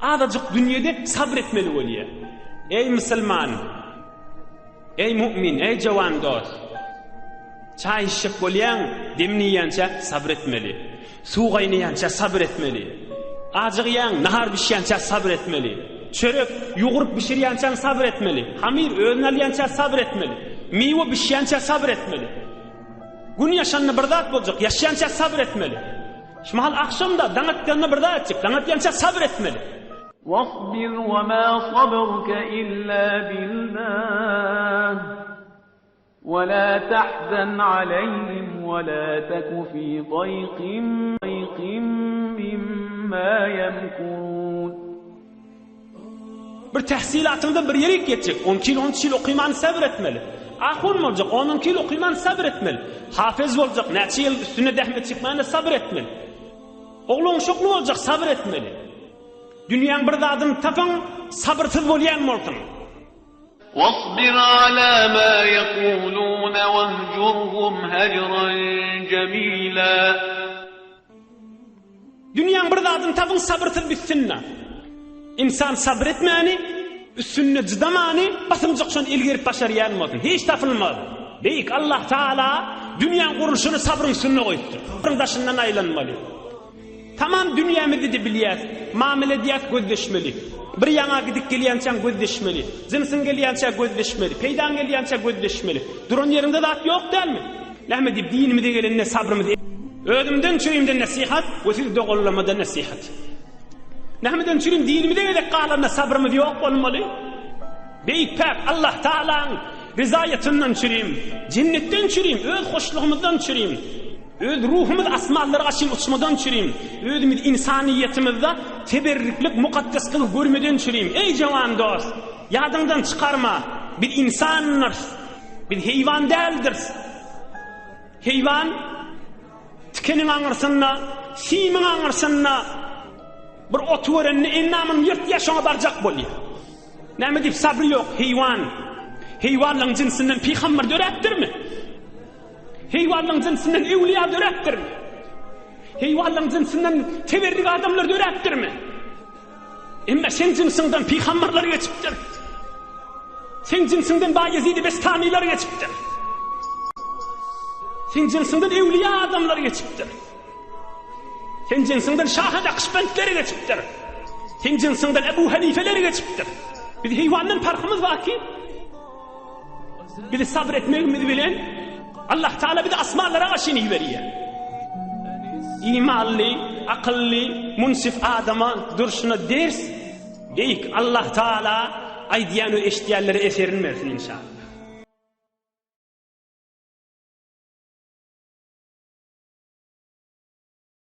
Adacık dünyada sabretmeli oluyor. Ey Müslüman, ey mümin, ey cavan dost. Çay içip bolyan, demleyençe sabretmeli. Su kaynayança sabretmeli. Acıqyan, nahar pişiyança sabretmeli. Çörek, yoğurt pişiriyança sabretmeli. Hamir, öğünalyança sabretmeli. Meyve pişiyança sabretmeli. Gün yaşanını birdat bolacak, yaşayança sabretmeli. Şimdi hal akşamda danatyanını birdat edecek, danatyança sabretmeli. وَاصْبِرْ وَمَا صَبْرُكَ إِلَّا بِاللَّهِ وَلَا تَحْزَنْ عَلَيْهِمْ وَلَا تَكُ فِي ضَيْقٍ مِّمَّا يَمْكُرُونَ. Bir tahsilatında bir yere geçecek, 10 yıl okuyman sabretmeli. Ahun mu olacak, 10 yıl okuyman sabretmeli. Hafız olacak, neçe yıl üstüne dehmet çıkmayana sabretmeli. Oğlun şoklu olacak, sabretmeli. Dünyanın bir dadını tapın, sabırsız bolyan mı olsun? وَاصْبِرْ عَلَى مَا يَقُولُونَ وَاهْجُرْهُمْ هَجْرًا جَمِيلًا. Dünyanın bir dadını tapın, sabırsız bitsinler. İnsan sabretmeyeni, üstünne cıdamani, basımcık şunu ilgirip başarıyan mı olsun? Hiç tapılmadı. Deyik Allah Teala dünyanın kuruluşunu sabrın üstüne koydu. Sabrın taşından aylanmalı. Tamam dünyamızı da biliyaz, muamele diyat gözleşmeli. Bir yana gidip geliyançan gözleşmeli. Zinsın geliyançan gözleşmeli. Peydan geliyançan gözleşmeli. Durun yerinde de at yok değil mi? Lahme deyip dinimide gelinne sabrımı deyip. Ödümden çürüyümden nasihat, ve siz doğullamada nasihat. Lahmeden çürüyüm dinimide gelip kalanna sabrımı yok olmalı. Beyik pek Allah Teala'nın rızayetinden çürüyüm. Cennetten çürüyüm. Öz hoşluğumuzdan çürüyüm. Öz ruhumuz asmalları aşın uçmadan çürüyüm. Özümüz insaniyetimizde teberriklik mukaddes kılıp görmeden çürüyüm. Ey cavan dost, yadından çıkarma. Bir insanlar, bir heyvan değildir. Heyvan tikenin anırsınla, simin anırsınla bir otu verenini ennamın yırt yaşına barcak boluyor. Ne deyip sabrı yok heyvan. Heyvanların cinsinden peygamber dörettir mi? Heyvanların cinsinden evliya dörettir mi? Heyvanların cinsinden teverrik adamlar dörettir mi? Ama sen cinsinden peygamberler geçiptir. Sen cinsinden Bayezid-i Bestamiler geçiptir. Sen cinsinden evliya adamlar geçiptir. Sen cinsinden Şah-ı Nakşibendler geçiptir. Sen cinsinden Ebu Hanifeler geçiptir. Biz heyvanın farkımız var ki bizi sabretmemizi bilen Allah Teala bir de asmalara aşını veriyor. İmanlı, akıllı, munsif adama duruşuna ders deyik Allah Teala aydiyanı eşdiyenlere eserin versin inşallah.